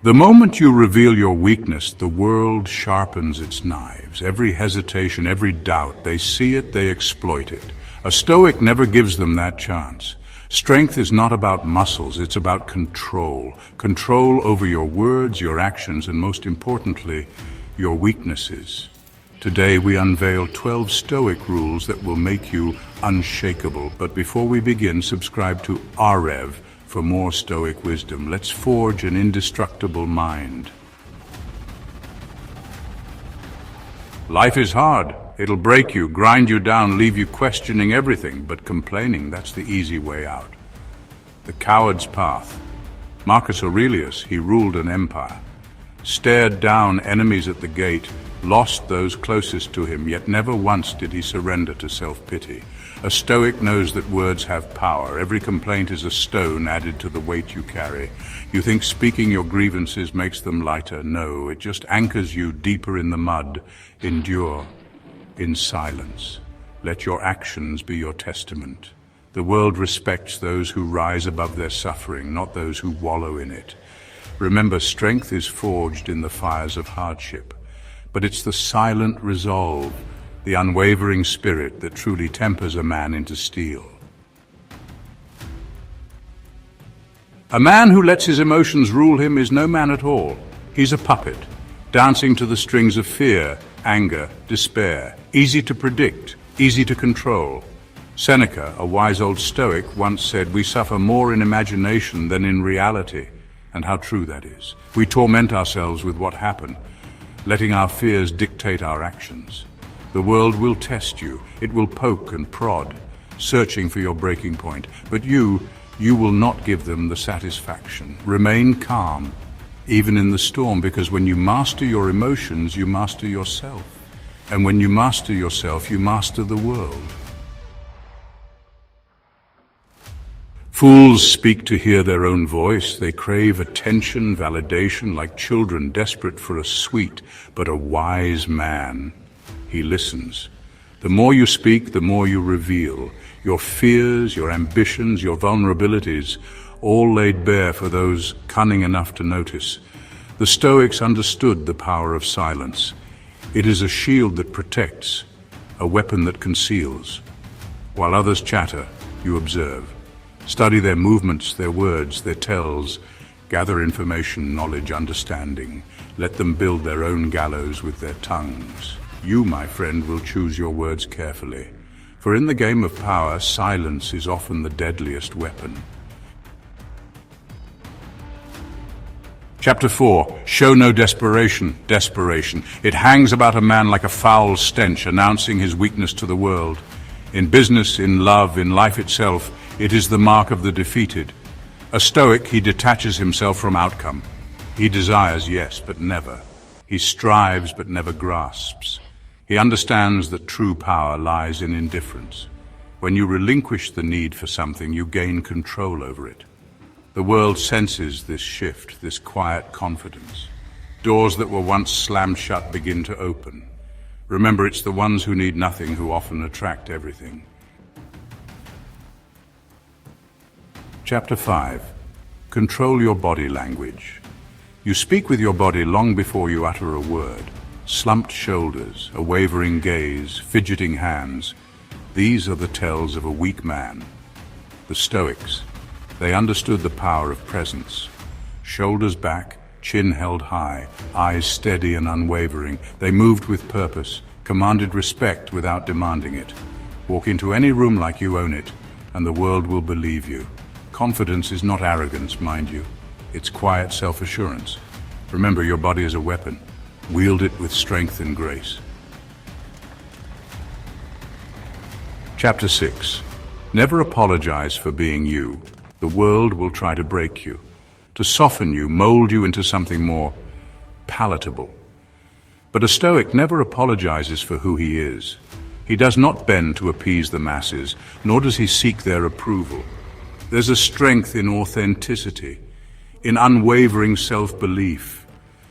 The moment you reveal your weakness, the world sharpens its knives. Every hesitation, every doubt, they see it, they exploit it. A Stoic never gives them that chance. Strength is not about muscles, it's about control. Control over your words, your actions, and most importantly, your weaknesses. Today we unveil 12 Stoic rules that will make you unshakable. But before we begin, subscribe to AREV for more Stoic wisdom. Let's forge an indestructible mind. Life is hard. It'll break you, grind you down, leave you questioning everything, but complaining, that's the easy way out. The coward's path. Marcus Aurelius, he ruled an empire, stared down enemies at the gate, lost those closest to him, yet never once did he surrender to self-pity. A Stoic knows that words have power. Every complaint is a stone added to the weight you carry. You think speaking your grievances makes them lighter. No, it just anchors you deeper in the mud. Endure in silence. Let your actions be your testament. The world respects those who rise above their suffering, not those who wallow in it. Remember, strength is forged in the fires of hardship, but it's the silent resolve, the unwavering spirit that truly tempers a man into steel. A man who lets his emotions rule him is no man at all. He's a puppet, dancing to the strings of fear, anger, despair, easy to predict, easy to control. Seneca, a wise old Stoic, once said, "We suffer more in imagination than in reality." And how true that is. We torment ourselves with what happened, letting our fears dictate our actions. The world will test you. It will poke and prod, searching for your breaking point. But you will not give them the satisfaction. Remain calm, even in the storm, because when you master your emotions, you master yourself. And when you master yourself, you master the world. Fools speak to hear their own voice. They crave attention, validation, like children desperate for a sweet. But a wise man, he listens. The more you speak, the more you reveal. Your fears, your ambitions, your vulnerabilities, all laid bare for those cunning enough to notice. The Stoics understood the power of silence. It is a shield that protects, a weapon that conceals. While others chatter, you observe. Study their movements, their words, their tells. Gather information, knowledge, understanding. Let them build their own gallows with their tongues. You, my friend, will choose your words carefully. For in the game of power, silence is often the deadliest weapon. Chapter 4. Show no desperation. Desperation. It hangs about a man like a foul stench, announcing his weakness to the world. In business, in love, in life itself, it is the mark of the defeated. A Stoic, he detaches himself from outcome. He desires, yes, but never. He strives, but never grasps. He understands that true power lies in indifference. When you relinquish the need for something, you gain control over it. The world senses this shift, this quiet confidence. Doors that were once slammed shut begin to open. Remember, it's the ones who need nothing who often attract everything. Chapter 5. Control your body language. You speak with your body long before you utter a word. Slumped shoulders, a wavering gaze, fidgeting hands. These are the tells of a weak man. The Stoics, they understood the power of presence. Shoulders back, chin held high, eyes steady and unwavering. They moved with purpose, commanded respect without demanding it. Walk into any room like you own it, and the world will believe you. Confidence is not arrogance, mind you. It's quiet self-assurance. Remember, your body is a weapon. Wield it with strength and grace. Chapter 6. Never apologize for being you. The world will try to break you, to soften you, mold you into something more palatable. But a Stoic never apologizes for who he is. He does not bend to appease the masses, nor does he seek their approval. There's a strength in authenticity, in unwavering self-belief.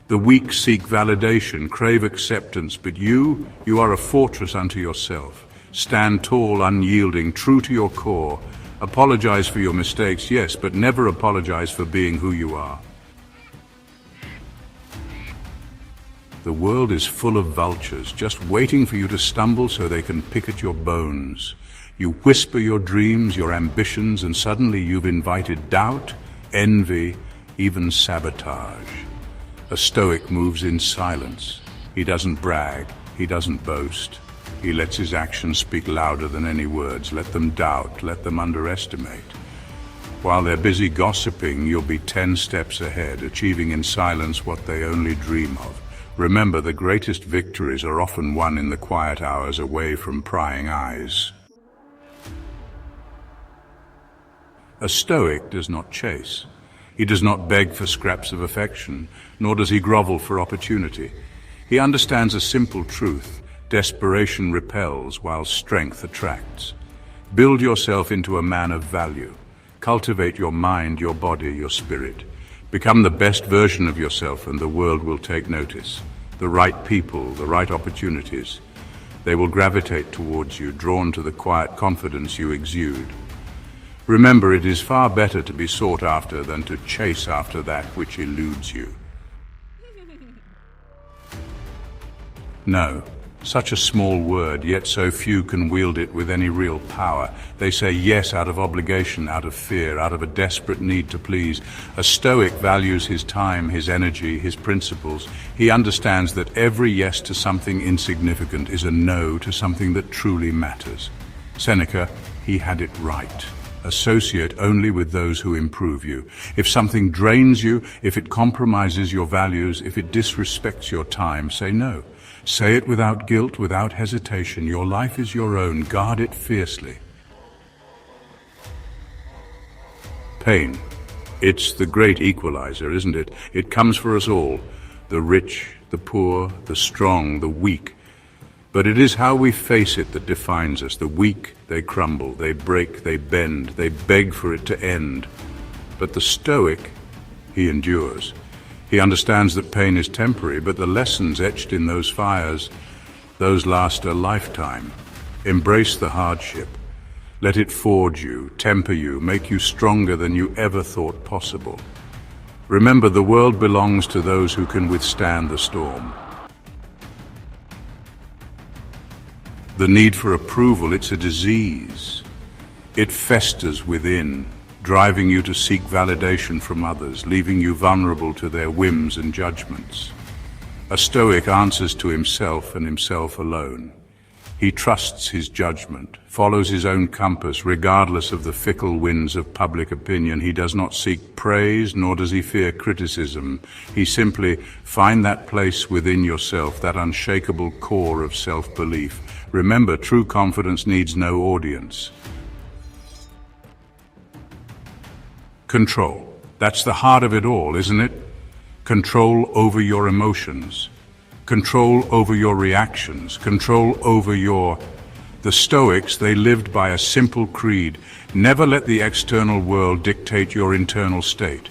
The weak seek validation, crave acceptance, but you are a fortress unto yourself. Stand tall, unyielding, true to your core. Apologize for your mistakes, yes, but never apologize for being who you are. The world is full of vultures, just waiting for you to stumble so they can pick at your bones. You whisper your dreams, your ambitions, and suddenly you've invited doubt, envy, even sabotage. A Stoic moves in silence. He doesn't brag, he doesn't boast. He lets his actions speak louder than any words. Let them doubt, let them underestimate. While they're busy gossiping, you'll be 10 steps ahead, achieving in silence what they only dream of. Remember, the greatest victories are often won in the quiet hours away from prying eyes. A Stoic does not chase. He does not beg for scraps of affection, nor does he grovel for opportunity. He understands a simple truth: desperation repels while strength attracts. Build yourself into a man of value. Cultivate your mind, your body, your spirit. Become the best version of yourself and the world will take notice. The right people, the right opportunities. They will gravitate towards you, drawn to the quiet confidence you exude. Remember, it is far better to be sought after than to chase after that which eludes you. No, such a small word, yet so few can wield it with any real power. They say yes out of obligation, out of fear, out of a desperate need to please. A Stoic values his time, his energy, his principles. He understands that every yes to something insignificant is a no to something that truly matters. Seneca, he had it right. Associate only with those who improve you. If something drains you, if it compromises your values, if it disrespects your time, say no. Say it without guilt, without hesitation. Your life is your own. Guard it fiercely. Pain. It's the great equalizer, isn't it? It comes for us all. The rich, the poor, the strong, the weak. But it is how we face it that defines us. The weak, they crumble, they break, they bend, they beg for it to end. But the Stoic, he endures. He understands that pain is temporary, but the lessons etched in those fires, those last a lifetime. Embrace the hardship. Let it forge you, temper you, make you stronger than you ever thought possible. Remember, the world belongs to those who can withstand the storm. The need for approval, it's a disease. It festers within, driving you to seek validation from others, leaving you vulnerable to their whims and judgments. A Stoic answers to himself and himself alone. He trusts his judgment, follows his own compass, regardless of the fickle winds of public opinion. He does not seek praise, nor does he fear criticism. He simply finds that place within yourself, that unshakable core of self-belief. Remember, true confidence needs no audience. Control. That's the heart of it all, isn't it? Control over your emotions. Control over your reactions. Control over your... The Stoics, they lived by a simple creed. Never let the external world dictate your internal state.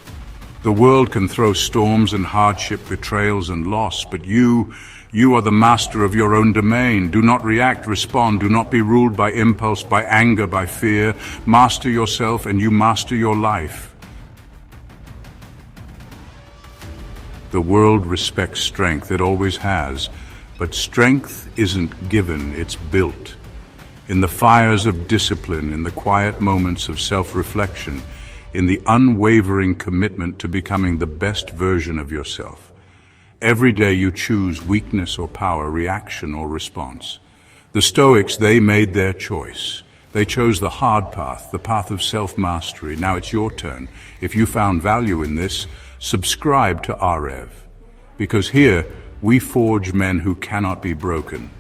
The world can throw storms and hardship, betrayals and loss, but you are the master of your own domain. Do not react, respond. Do not be ruled by impulse, by anger, by fear. Master yourself and you master your life. The world respects strength, it always has, but strength isn't given, it's built. In the fires of discipline, in the quiet moments of self-reflection, in the unwavering commitment to becoming the best version of yourself. Every day you choose weakness or power, reaction or response. The Stoics, they made their choice. They chose the hard path, the path of self-mastery. Now it's your turn. If you found value in this, subscribe to AREV, because here we forge men who cannot be broken.